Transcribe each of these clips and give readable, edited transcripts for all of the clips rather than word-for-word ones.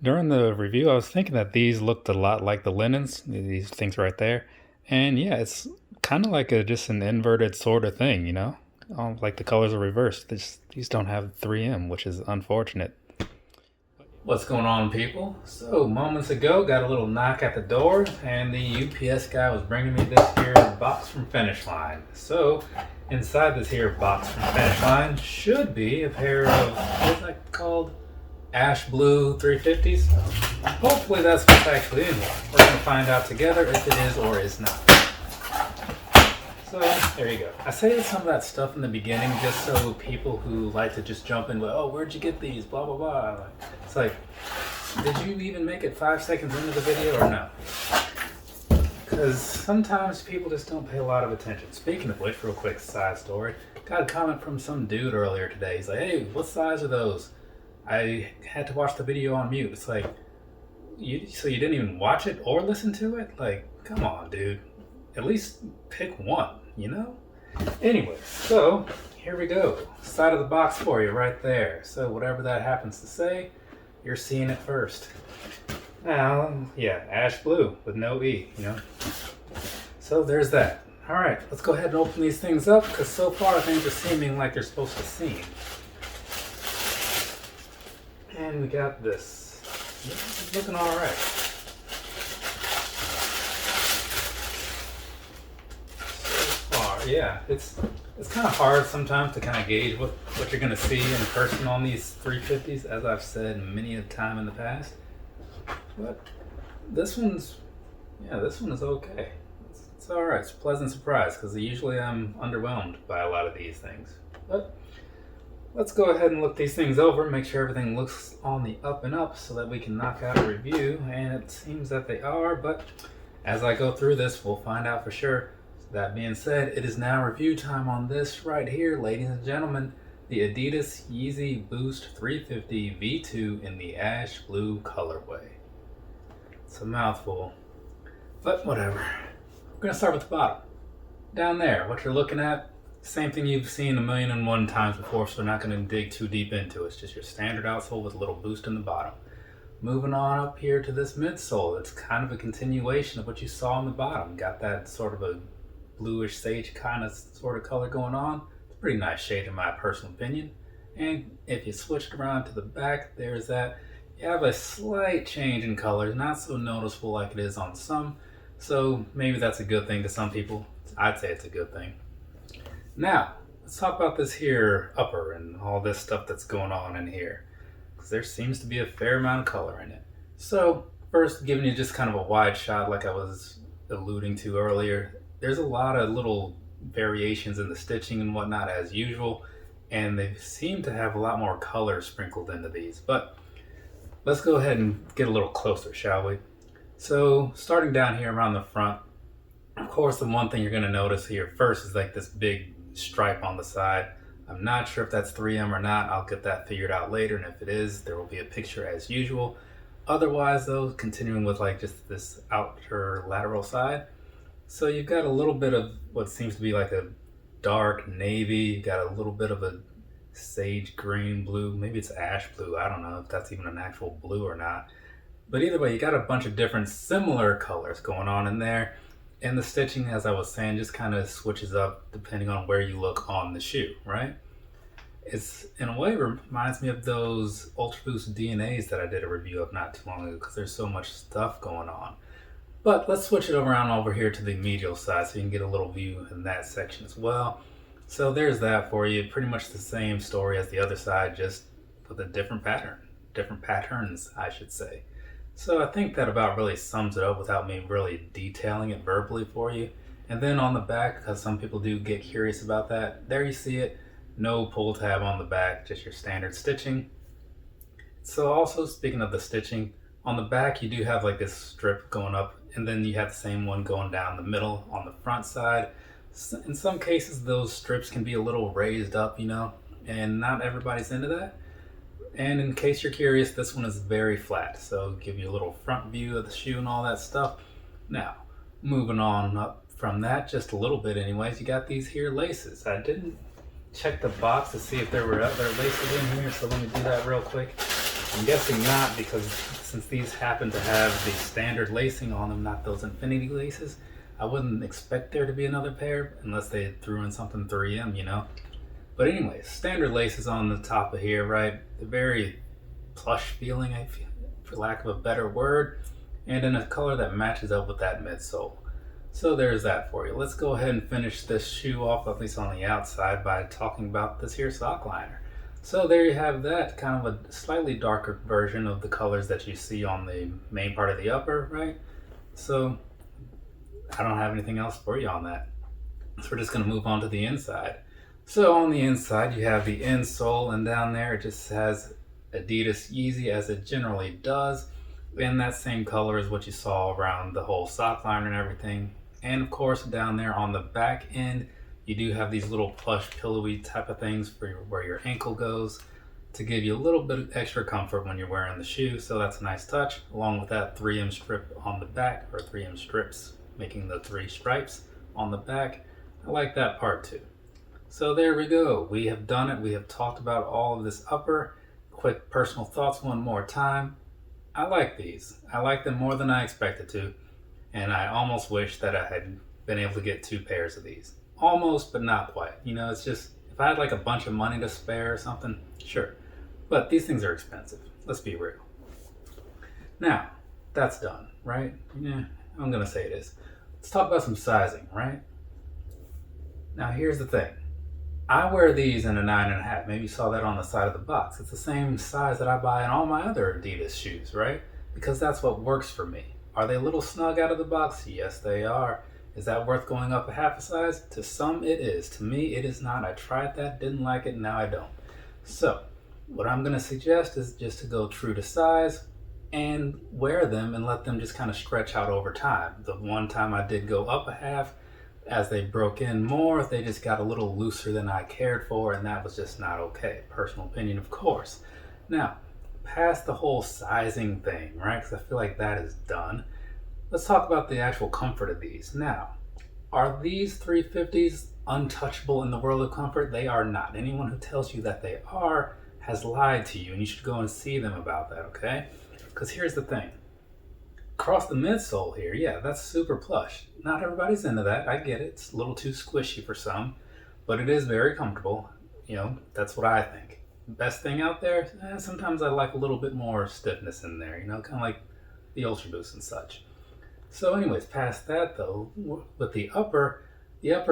During the review, I was thinking that these looked a lot like the linens, these things right there. And yeah, it's kind of like just an inverted sort of thing, you know? Like the colors are reversed. These don't have 3M, which is unfortunate. What's going on, people? So, moments ago, got a little knock at the door, and the UPS guy was bringing me this here box from Finish Line. So, inside this here box from Finish Line should be a pair of, what's that called? Ash blue 350s. Hopefully that's what's actually in there. We're going to find out together if it is or is not. So there you go. I say some of that stuff in the beginning just so people who like to just jump in with, oh, where'd you get these? Blah, blah, blah. It's like, did you even make it 5 seconds into the video or no? Because sometimes people just don't pay a lot of attention. Speaking of which, real quick side story. Got a comment from some dude earlier today. He's like, hey, what size are those? I had to watch the video on mute. It's like, so you didn't even watch it or listen to it? Like, come on, dude. At least pick one, you know? Anyway, so here we go. Side of the box for you right there. So whatever that happens to say, you're seeing it first. Now, yeah, ash blue with no E, you know? So there's that. All right, let's go ahead and open these things up because so far things are seeming like they're supposed to seem. And we got this. This is looking all right. Yeah, it's kind of hard sometimes to kind of gauge what you're going to see in person on these 350s, as I've said many a time in the past. But this one is okay. It's all right. It's a pleasant surprise because usually I'm underwhelmed by a lot of these things. But let's go ahead and look these things over, make sure everything looks on the up and up so that we can knock out a review. And it seems that they are, but as I go through this, we'll find out for sure. That being said, it is now review time on this right here, ladies and gentlemen. The Adidas Yeezy Boost 350 V2 in the ash blue colorway. It's a mouthful, but whatever. We're going to start with the bottom. Down there, what you're looking at, same thing you've seen 1,000,001 times before, so we're not going to dig too deep into it. It's just your standard outsole with a little boost in the bottom. Moving on up here to this midsole, it's kind of a continuation of what you saw on the bottom. Got that sort of a bluish sage kind of sort of color going on. It's a pretty nice shade in my personal opinion. And if you switched around to the back, there's that. You have a slight change in color, not so noticeable like it is on some. So maybe that's a good thing to some people. I'd say it's a good thing. Now, let's talk about this here upper and all this stuff that's going on in here. Because there seems to be a fair amount of color in it. So first, giving you just kind of a wide shot like I was alluding to earlier, there's a lot of little variations in the stitching and whatnot as usual, and they seem to have a lot more color sprinkled into these. But let's go ahead and get a little closer, shall we? So starting down here around the front, of course the one thing you're going to notice here first is like this big stripe on the side. I'm not sure if that's 3M or not. I'll get that figured out later, and if it is, there will be a picture as usual. Otherwise though, continuing with like just this outer lateral side, so you've got a little bit of what seems to be like a dark navy. You've got a little bit of a sage green blue. Maybe it's ash blue. I don't know if that's even an actual blue or not. But either way, you got a bunch of different similar colors going on in there. And the stitching, as I was saying, just kind of switches up depending on where you look on the shoe, right? It's, in a way, reminds me of those Ultra Boost DNAs that I did a review of not too long ago because there's so much stuff going on. But let's switch it around over here to the medial side so you can get a little view in that section as well. So there's that for you. Pretty much the same story as the other side, just with a different pattern. Different patterns, I should say. So I think that about really sums it up without me really detailing it verbally for you. And then on the back, because some people do get curious about that, there you see it. No pull tab on the back, just your standard stitching. So also speaking of the stitching, on the back you do have like this strip going up, and then you have the same one going down the middle on the front side. In some cases those strips can be a little raised up, you know, and not everybody's into that. And in case you're curious, this one is very flat, so give you a little front view of the shoe and all that stuff. Now, moving on up from that just a little bit anyways, you got these here laces. I didn't check the box to see if there were other laces in here, so let me do that real quick. I'm guessing not, because since these happen to have the standard lacing on them, not those infinity laces, I wouldn't expect there to be another pair unless they threw in something 3M, you know? But anyways, standard laces on the top of here, right? Very plush feeling, I feel, for lack of a better word, and in a color that matches up with that midsole. So there's that for you. Let's go ahead and finish this shoe off, at least on the outside, by talking about this here sock liner. So there you have that, kind of a slightly darker version of the colors that you see on the main part of the upper, right? So I don't have anything else for you on that. So we're just going to move on to the inside. So on the inside you have the insole, and down there it just has Adidas Yeezy, as it generally does, in that same color as what you saw around the whole sock liner and everything. And of course down there on the back end you do have these little plush pillowy type of things for where your ankle goes, to give you a little bit of extra comfort when you're wearing the shoe. So that's a nice touch, along with that 3M strip on the back, or 3M strips making the 3 stripes on the back. I like that part too. So there we go, we have done it. We have talked about all of this upper. Quick personal thoughts one more time. I like these. I like them more than I expected to, and I almost wish that I had been able to get 2 pairs of these. Almost, but not quite. You know, it's just, if I had like a bunch of money to spare or something, sure. But these things are expensive. Let's be real. Now, that's done, right? Yeah, I'm gonna say it is. Let's talk about some sizing, right? Now here's the thing. I wear these in a 9.5. Maybe you saw that on the side of the box. It's the same size that I buy in all my other Adidas shoes, right? Because that's what works for me. Are they a little snug out of the box? Yes, they are. Is that worth going up a half a size? To some it is. To me it is not. I tried that, didn't like it, now I don't. So what I'm going to suggest is just to go true to size and wear them and let them just kind of stretch out over time. The one time I did go up a half, as they broke in more, they just got a little looser than I cared for, and that was just not okay. Personal opinion, of course. Now, past the whole sizing thing, right? Because I feel like that is done. Let's talk about the actual comfort of these. Now, are these 350s untouchable in the world of comfort? They are not. Anyone who tells you that they are has lied to you, and you should go and see them about that, okay? Because here's the thing. Across the midsole here, yeah, that's super plush. Not everybody's into that. I get it. It's a little too squishy for some, but it is very comfortable. You know, that's what I think. Best thing out there, sometimes I like a little bit more stiffness in there, you know, kind of like the Ultra Boost and such. So anyways, past that though, with the upper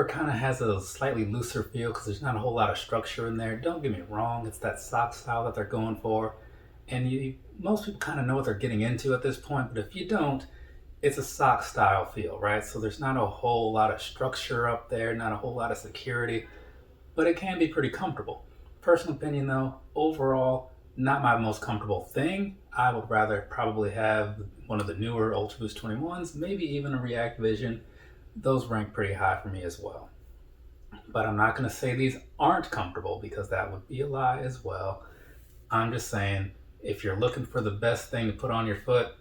kind of has a slightly looser feel because there's not a whole lot of structure in there. Don't get me wrong, it's that sock style that they're going for. And most people kind of know what they're getting into at this point, but if you don't, it's a sock style feel, right? So there's not a whole lot of structure up there, not a whole lot of security, but it can be pretty comfortable. Personal opinion though, overall, not my most comfortable thing. I would rather probably have one of the newer Ultra Boost 21s, maybe even a React Vision. Those rank pretty high for me as well. But I'm not going to say these aren't comfortable, because that would be a lie as well. I'm just saying, if you're looking for the best thing to put on your foot,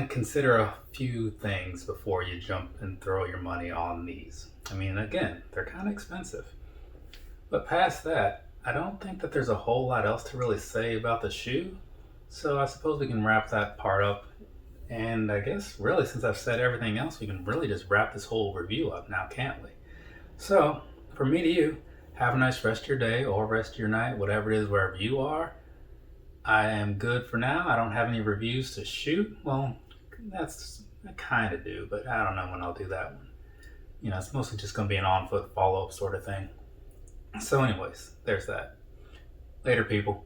consider a few things before you jump and throw your money on these. I mean, again, they're kind of expensive. But past that, I don't think that there's a whole lot else to really say about the shoe. So I suppose we can wrap that part up. And I guess really, since I've said everything else, we can really just wrap this whole review up now, can't we? So from me to you, have a nice rest of your day or rest of your night, whatever it is, wherever you are. I am good for now. I don't have any reviews to shoot. Well, I kind of do, but I don't know when I'll do that one. You know, it's mostly just going to be an on-foot follow-up sort of thing. So anyways, there's that. Later, people.